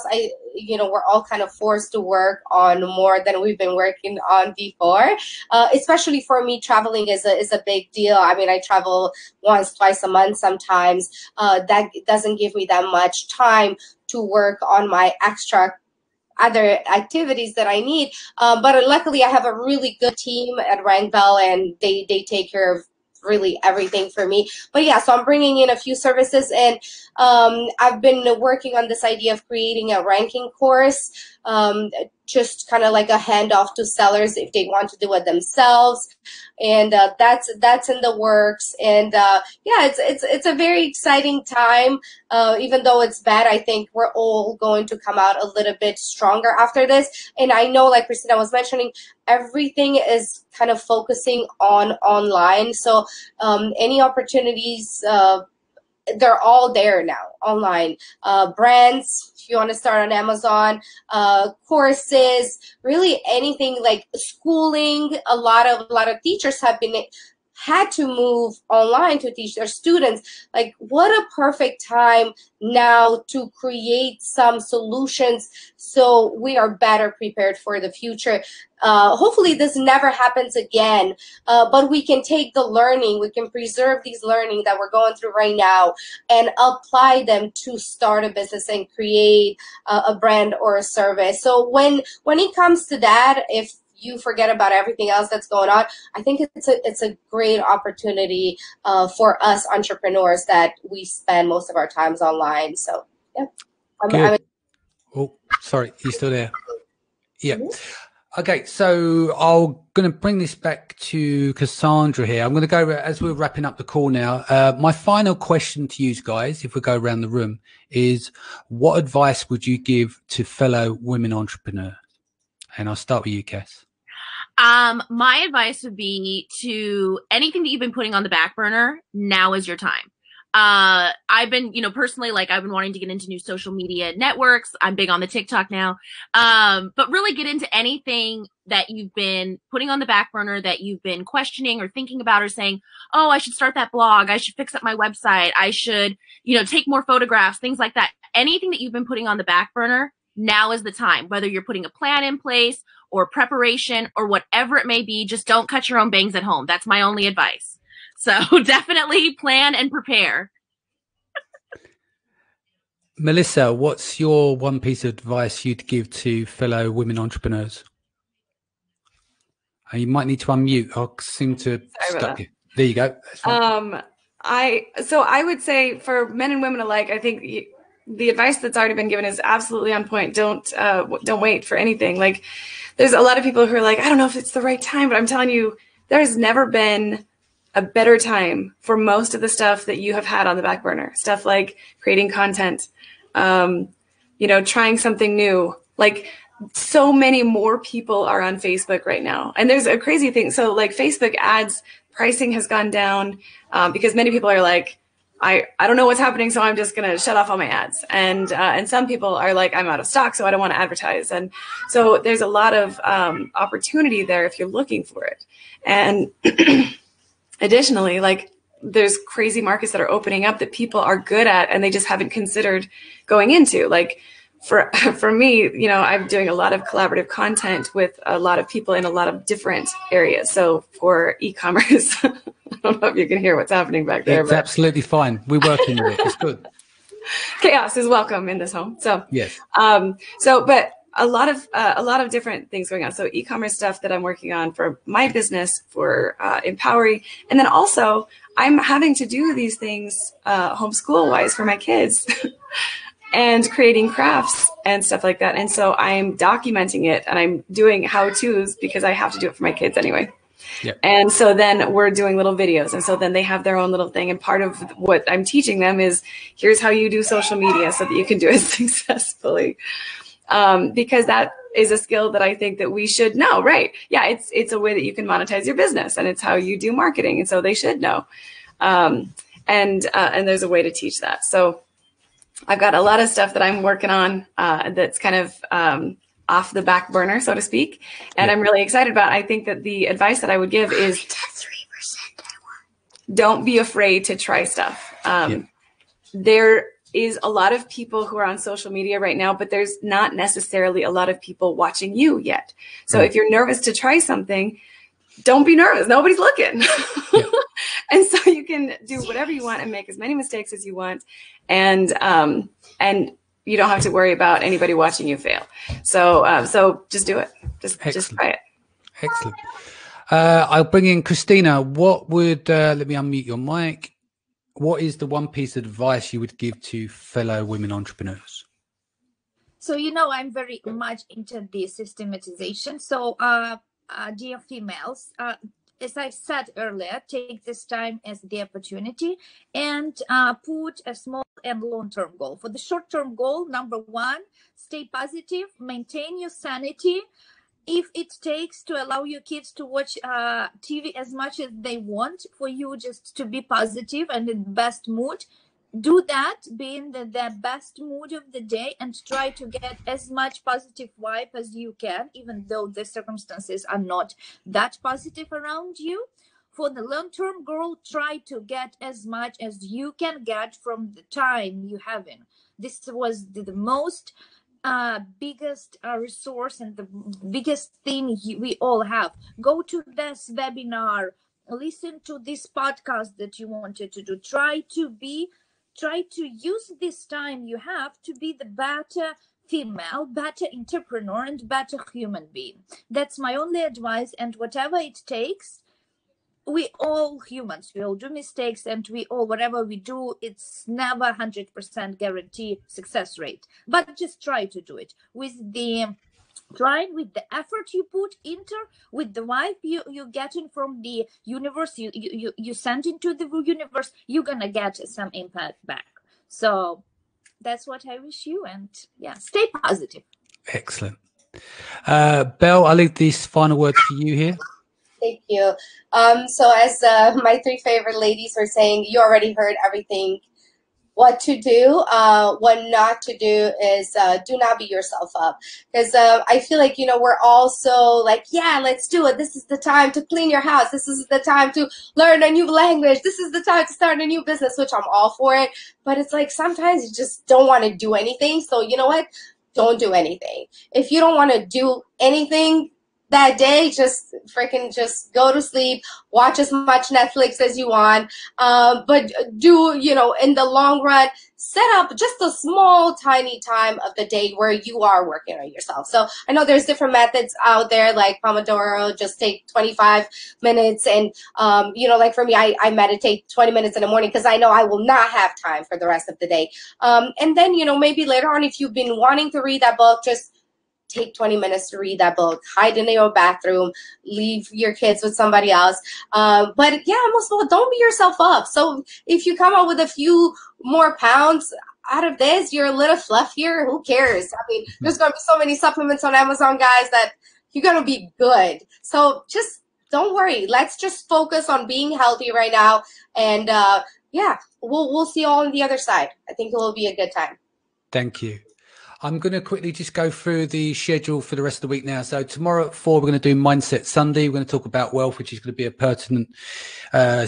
we're all kind of forced to work on more than we've been working on before. Especially for me, traveling is a big deal. I mean, I travel once, twice a month sometimes. That doesn't give me that much time to work on my other activities that I need. But luckily I have a really good team at Rankbell, and they take care of really everything for me. But yeah, so I'm bringing in a few services, and I've been working on this idea of creating a ranking course, just kind of like a handoff to sellers if they want to do it themselves. And that's in the works. And yeah, it's a very exciting time. Even though it's bad, I think we're all going to come out a little bit stronger after this. And I know, like Krystsina was mentioning, everything is kind of focusing on online. So any opportunities, they're all there now online. Brands, if you want to start on Amazon, courses, really anything like schooling. A lot of teachers had to move online to teach their students. Like, what a perfect time now to create some solutions so we are better prepared for the future. Hopefully this never happens again, but we can take the learning, we can preserve these learning that we're going through right now and apply them to start a business and create a brand or a service. So when it comes to that, if you forget about everything else that's going on, I think it's a great opportunity for us entrepreneurs that we spend most of our times online. So yeah. Oh, sorry, you still there? Yeah. Okay, so I'm going to bring this back to Cassandra here. I'm going to go, as we're wrapping up the call now, my final question to you guys, if we go around the room, is what advice would you give to fellow women entrepreneurs? And I'll start with you, Cass. My advice would be to anything that you've been putting on the back burner, now is your time. I've been, personally, I've been wanting to get into new social media networks. I'm big on the TikTok now. But really get into anything that you've been putting on the back burner, that you've been questioning or thinking about, or saying, oh, I should start that blog. I should fix up my website. I should, take more photographs, things like that. Anything that you've been putting on the back burner, now is the time. Whether you're putting a plan in place or preparation or whatever it may be, just don't cut your own bangs at home. That's my only advice. So definitely plan and prepare. Melissa, what's your one piece of advice you'd give to fellow women entrepreneurs? You might need to unmute. I seem to stuck you. There you go. I would say for men and women alike, I think the advice that's already been given is absolutely on point. Don't wait for anything. Like, there's a lot of people who are like, I don't know if it's the right time, but I'm telling you, there's never been a better time for most of the stuff that you have had on the back burner. Stuff like creating content, trying something new. Like, so many more people are on Facebook right now. And there's a crazy thing. So like Facebook ads pricing has gone down because many people are like, I don't know what's happening, so I'm just going to shut off all my ads. And some people are like, I'm out of stock, so I don't want to advertise. And so there's a lot of opportunity there if you're looking for it. And additionally, like, there's crazy markets that are opening up that people are good at and they just haven't considered going into. Like, for me, I'm doing a lot of collaborative content with a lot of people in a lot of different areas. So for e-commerce, I don't know if you can hear what's happening back there. It's absolutely fine. We're working with it. It's good. Chaos is welcome in this home. So yes. But a lot of different things going on. So e-commerce stuff that I'm working on for my business, for Empowering, and then also I'm having to do these things homeschool wise for my kids. And creating crafts and stuff like that. And so I'm documenting it and I'm doing how-tos because I have to do it for my kids anyway. Yep. And so then we're doing little videos. And so then they have their own little thing. And part of what I'm teaching them is, here's how you do social media so that you can do it successfully. Because that is a skill that I think that we should know, right? Yeah, it's a way that you can monetize your business and it's how you do marketing. And so they should know. And there's a way to teach that. So I've got a lot of stuff that I'm working on that's kind of off the back burner, so to speak. And I'm really excited about it. I think that the advice that I would give is don't be afraid to try stuff. There is a lot of people who are on social media right now, but there's not necessarily a lot of people watching you yet. So if you're nervous to try something, don't be nervous. Nobody's looking. And so you can do whatever you want and make as many mistakes as you want. And you don't have to worry about anybody watching you fail. So just do it. Just try it. Excellent. I'll bring in Krystsina. What would, let me unmute your mic. What is the one piece of advice you would give to fellow women entrepreneurs? So, I'm very much into the systematization. So, dear females, as I said earlier, take this time as the opportunity and put a small and long-term goal. For the short-term goal, number one, stay positive, maintain your sanity. If it takes to allow your kids to watch TV as much as they want, for you just to be positive and in the best mood, do that, be in the best mood of the day and try to get as much positive vibe as you can, even though the circumstances are not that positive around you. For the long-term goal, try to get as much as you can get from the time you have in. This was the most biggest resource and the biggest thing we all have. Go to this webinar, listen to this podcast that you wanted to do. Try to use this time you have to be the better female, better entrepreneur, and better human being. That's my only advice. And whatever it takes, we all humans, we all do mistakes, and we all, whatever we do, it's never 100% guarantee success rate. But just try to do it with the effort you put into, with the vibe you're getting from the universe, you send into the universe, you're gonna get some impact back. So that's what I wish you, and stay positive. Excellent. Belle, I'll leave these final words for you here. Thank you. So as my three favorite ladies were saying, you already heard everything. What to do, what not to do is do not beat yourself up. Because I feel like, we're all so like, yeah, let's do it. This is the time to clean your house. This is the time to learn a new language. This is the time to start a new business, which I'm all for it. But it's like sometimes you just don't want to do anything. So you know what? Don't do anything. If you don't want to do anything, that day, just freaking just go to sleep, watch as much Netflix as you want. But do, you know, in the long run, set up just a small, tiny time of the day where you are working on yourself. So I know there's different methods out there, like Pomodoro, just take 25 minutes. And, you know, like for me, I meditate 20 minutes in the morning because I know I will not have time for the rest of the day. And then, you know, maybe later on, if you've been wanting to read that book, just take 20 minutes to read that book, hide in your bathroom, leave your kids with somebody else. But yeah, most of all, don't beat yourself up. So if you come up with a few more pounds out of this, you're a little fluffier. Who cares? I mean, there's going to be so many supplements on Amazon, guys, that you're going to be good. So just don't worry. Let's just focus on being healthy right now. And yeah, we'll see you all on the other side. I think it will be a good time. Thank you. I'm going to quickly just go through the schedule for the rest of the week now. So tomorrow at 4, we're going to do Mindset Sunday. We're going to talk about wealth, which is going to be a pertinent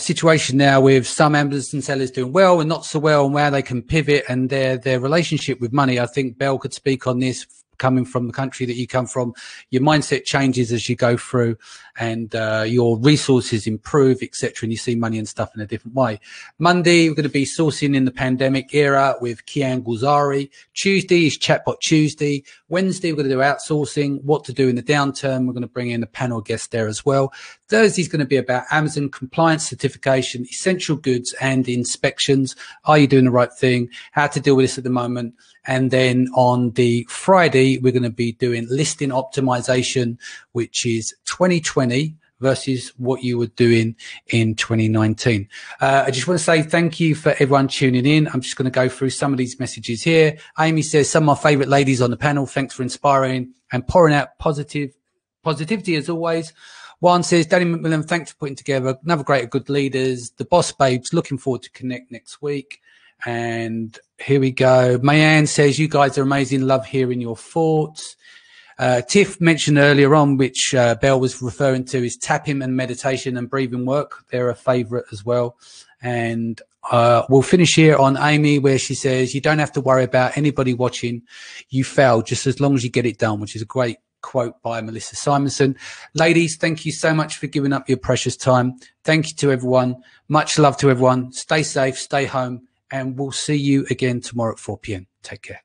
situation now with some Amazon sellers doing well and not so well, and how they can pivot and their relationship with money. I think Belle could speak on this. Coming from the country that you come from, your mindset changes as you go through, and your resources improve, etc. And you see money and stuff in a different way. Monday, we're going to be sourcing in the pandemic era with Kian Gulzari. Tuesday is Chatbot Tuesday. Wednesday, we're going to do outsourcing, what to do in the downturn. We're going to bring in a panel guest there as well. Thursday is going to be about Amazon compliance certification, essential goods and inspections. Are you doing the right thing? How to deal with this at the moment? And then on the Friday, we're going to be doing listing optimization, which is 2020 versus what you were doing in 2019. I just want to say thank you for everyone tuning in. I'm just going to go through some of these messages here. Amy says, some of my favorite ladies on the panel. Thanks for inspiring and pouring out positivity as always. Juan says, Danny McMillan, thanks for putting together another great good leaders. The Boss Babes, looking forward to connect next week. And here we go. Mayanne says, you guys are amazing. Love hearing your thoughts. Tiff mentioned earlier on, which Belle was referring to, is tapping and meditation and breathing work. They're a favorite as well. And we'll finish here on Amy, where she says, you don't have to worry about anybody watching you fail, just as long as you get it done, which is a great quote by Melissa Simonson. Ladies, thank you so much for giving up your precious time. Thank you to everyone. Much love to everyone. Stay safe, stay home. And we'll see you again tomorrow at 4 p.m. Take care.